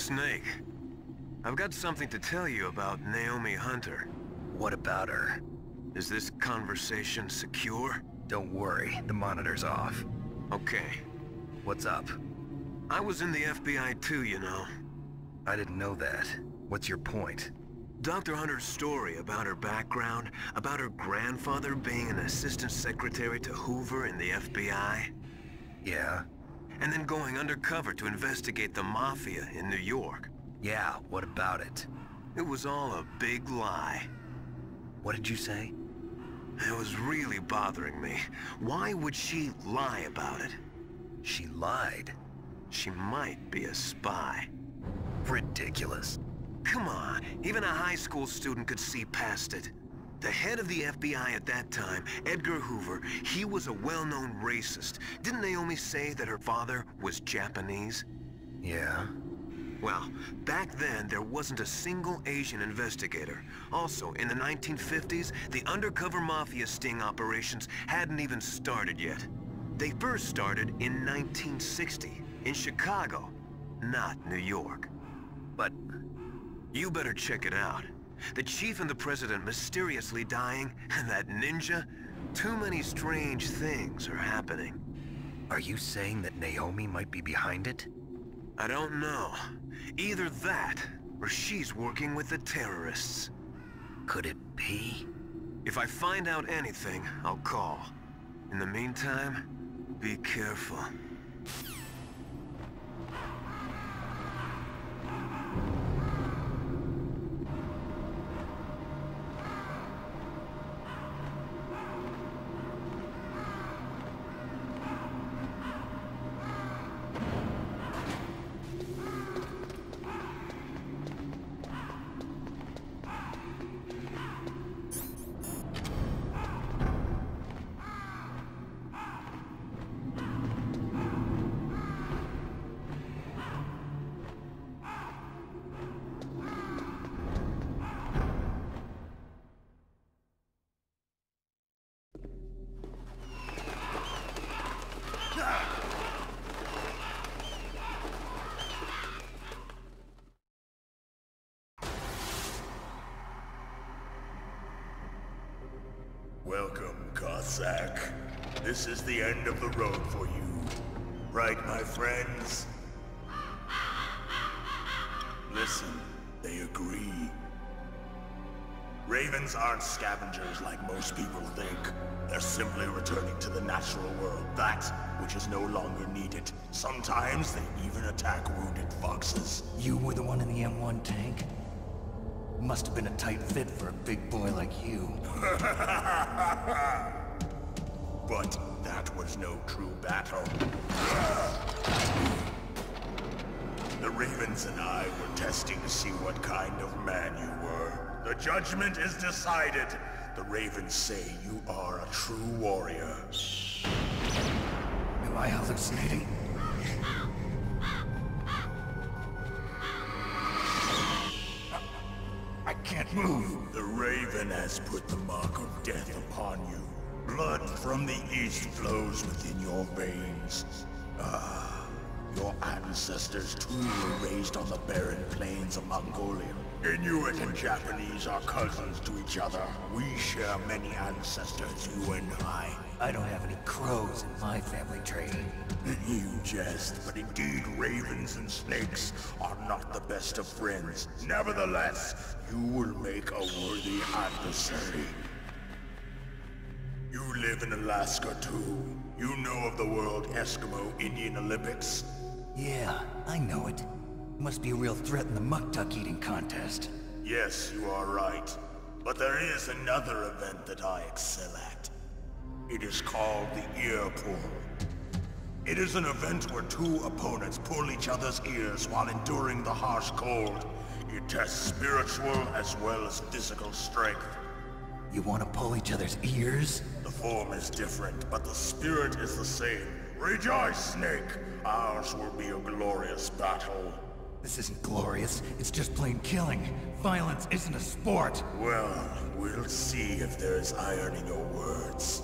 Snake. I've got something to tell you about Naomi Hunter. What about her? Is this conversation secure? Don't worry, the monitor's off. Okay. What's up? I was in the FBI too, you know. I didn't know that. What's your point? Dr. Hunter's story about her background, about her grandfather being an assistant secretary to Hoover in the FBI. Yeah? And then going undercover to investigate the Mafia in New York. Yeah, what about it? It was all a big lie. What did you say? It was really bothering me. Why would she lie about it? She lied. She might be a spy. Ridiculous. Come on, even a high school student could see past it. The head of the FBI at that time, Edgar Hoover, he was a well-known racist. Didn't Naomi say that her father was Japanese? Yeah? Well, back then, there wasn't a single Asian investigator. Also, in the 1950s, the undercover mafia sting operations hadn't even started yet. They first started in 1960, in Chicago, not New York. But you better check it out. The chief and the president mysteriously dying, and that ninja? Too many strange things are happening. are you saying that Naomi might be behind it? I don't know. Either that, or she's working with the terrorists. Could it be? If I find out anything, I'll call. In the meantime, be careful. Welcome, Cossack. This is the end of the road for you. Right, my friends? Listen, they agree. Ravens aren't scavengers like most people think. They're simply returning to the natural world, that which is no longer needed. Sometimes they even attack wounded foxes. You were the one in the M1 tank? Must have been a tight fit for a big boy like you. But that was no true battle. The Ravens and I were testing to see what kind of man you were. The judgment is decided. The Ravens say you are a true warrior. Am I hallucinating? I can't move. The Raven has put the mark of death upon you. Blood from the east flows within your veins. Ah, your ancestors too were raised on the barren plains of Mongolia. Inuit and Japanese are cousins to each other. We share many ancestors, you and I. I don't have any crows in my family tree. You jest, but indeed ravens and snakes are not the best of friends. Nevertheless, you will make a worthy adversary. You live in Alaska too. You know of the World Eskimo Indian Olympics? Yeah, I know it. Must be a real threat in the muck-duck eating contest. Yes, you are right. But there is another event that I excel at. It is called the ear pull. It is an event where two opponents pull each other's ears while enduring the harsh cold. It tests spiritual as well as physical strength. You want to pull each other's ears? The form is different, but the spirit is the same. Rejoice, Snake! Ours will be a glorious battle. This isn't glorious. It's just plain killing. Violence isn't a sport. Well, we'll see if there's iron in your words.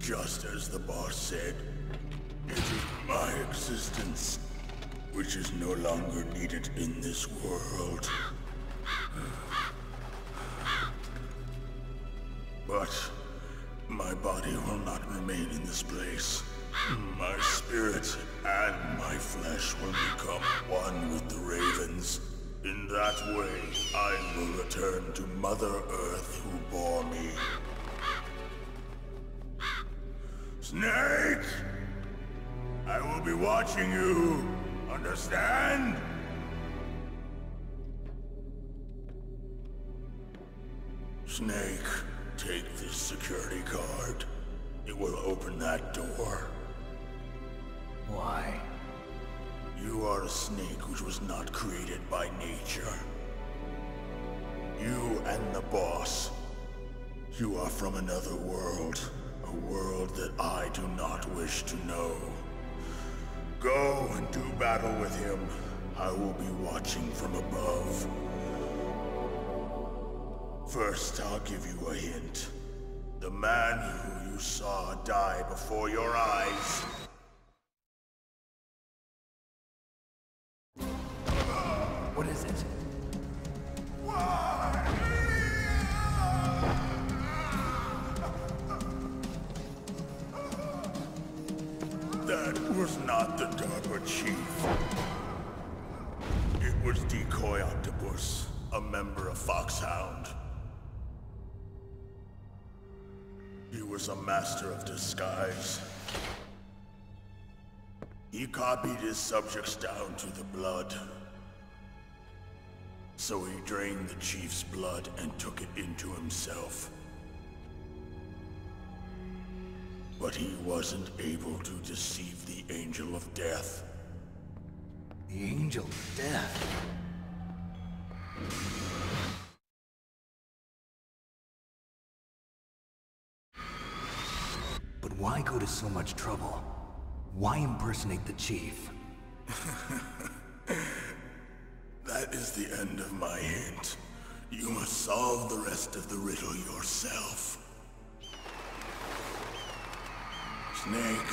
Just as the boss said, it is my existence which is no longer needed in this world. But my body will not remain in this place. My spirit and my flesh will become one with the ravens. In that way, I will return to Mother Earth who bore me. Snake! I will be watching you. Understand? Snake, take this security card. It will open that door. Why? You are a snake which was not created by nature. You and the boss. You are from another world. A world that I do not wish to know. Go and do battle with him. I will be watching from above. First, I'll give you a hint. The man who you saw die before your eyes. What is it? That was not the DARPA chief. It was Decoy Octopus, a member of Foxhound. He was a master of disguise. He copied his subjects down to the blood. So he drained the chief's blood and took it into himself. But he wasn't able to deceive the Angel of Death. The Angel of Death? But why go to so much trouble? Why impersonate the chief? That is the end of my hint. You must solve the rest of the riddle yourself. Snake,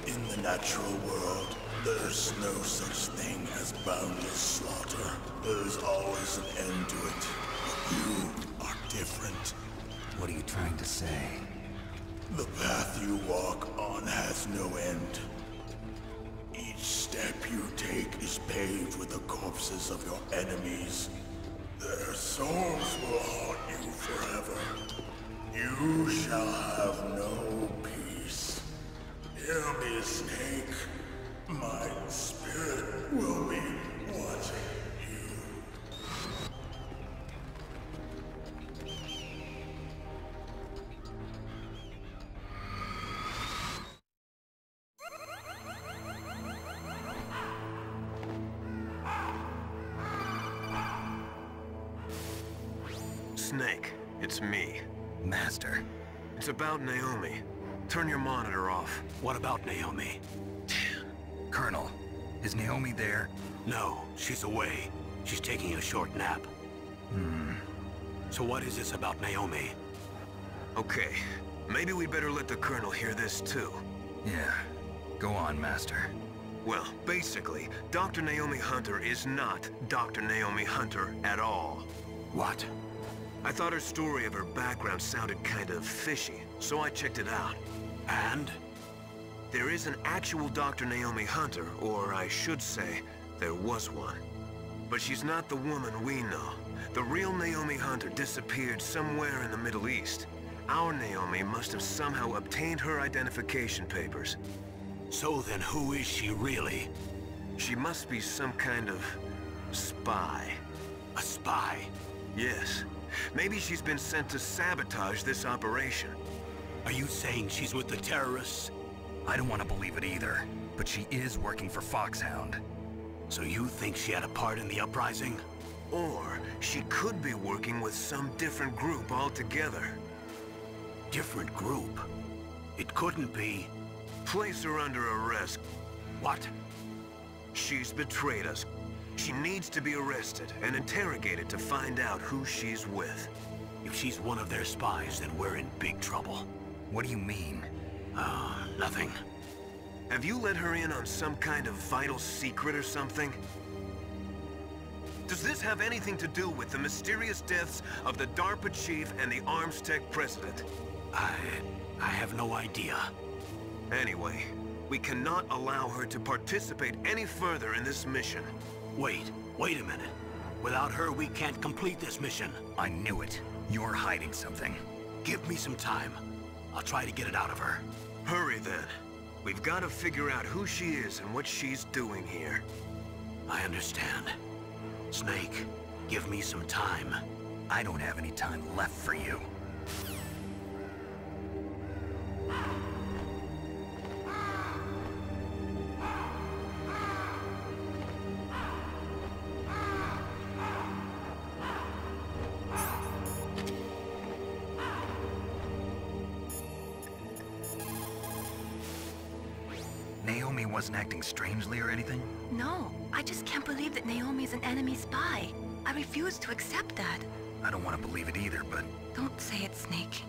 in the natural world, there's no such thing as boundless slaughter. There's always an end to it. But you are different. What are you trying to say? The path you walk on has no end. Each step you take is paved with the corpses of your enemies. Their souls will haunt you forever. You shall have no peace. Hear me, Snake. My spirit will be watching you. Snake, it's me. Master. It's about Naomi. Turn your monitor off. What about Naomi? Colonel, is Naomi there? No, she's away. She's taking a short nap. So what is this about Naomi? Okay, maybe we better let the Colonel hear this too. Yeah. Go on, Master. Well, basically, Dr. Naomi Hunter is not Dr. Naomi Hunter at all. What? I thought her story of her background sounded kind of fishy, so I checked it out. And? There is an actual Dr. Naomi Hunter, or I should say, there was one. But she's not the woman we know. The real Naomi Hunter disappeared somewhere in the Middle East. Our Naomi must have somehow obtained her identification papers. So then who is she really? She must be some kind of spy. A spy? Yes. Maybe she's been sent to sabotage this operation. Are you saying she's with the terrorists? I don't want to believe it either, but she is working for Foxhound. So you think she had a part in the uprising? Or she could be working with some different group altogether. Different group? It couldn't be... Place her under arrest. What? She's betrayed us. She needs to be arrested and interrogated to find out who she's with. If she's one of their spies, then we're in big trouble. What do you mean? Nothing. Have you let her in on some kind of vital secret or something? Does this have anything to do with the mysterious deaths of the DARPA chief and the Arms Tech president? I have no idea. Anyway, we cannot allow her to participate any further in this mission. Wait a minute. Without her, we can't complete this mission. I knew it. You're hiding something. Give me some time. I'll try to get it out of her. Hurry then. We've got to figure out who she is and what she's doing here. I understand. Snake, give me some time. I don't have any time left for you. Naomi wasn't acting strangely or anything? No, I just can't believe that Naomi's an enemy spy. I refuse to accept that. I don't want to believe it either, but... Don't say it, Snake.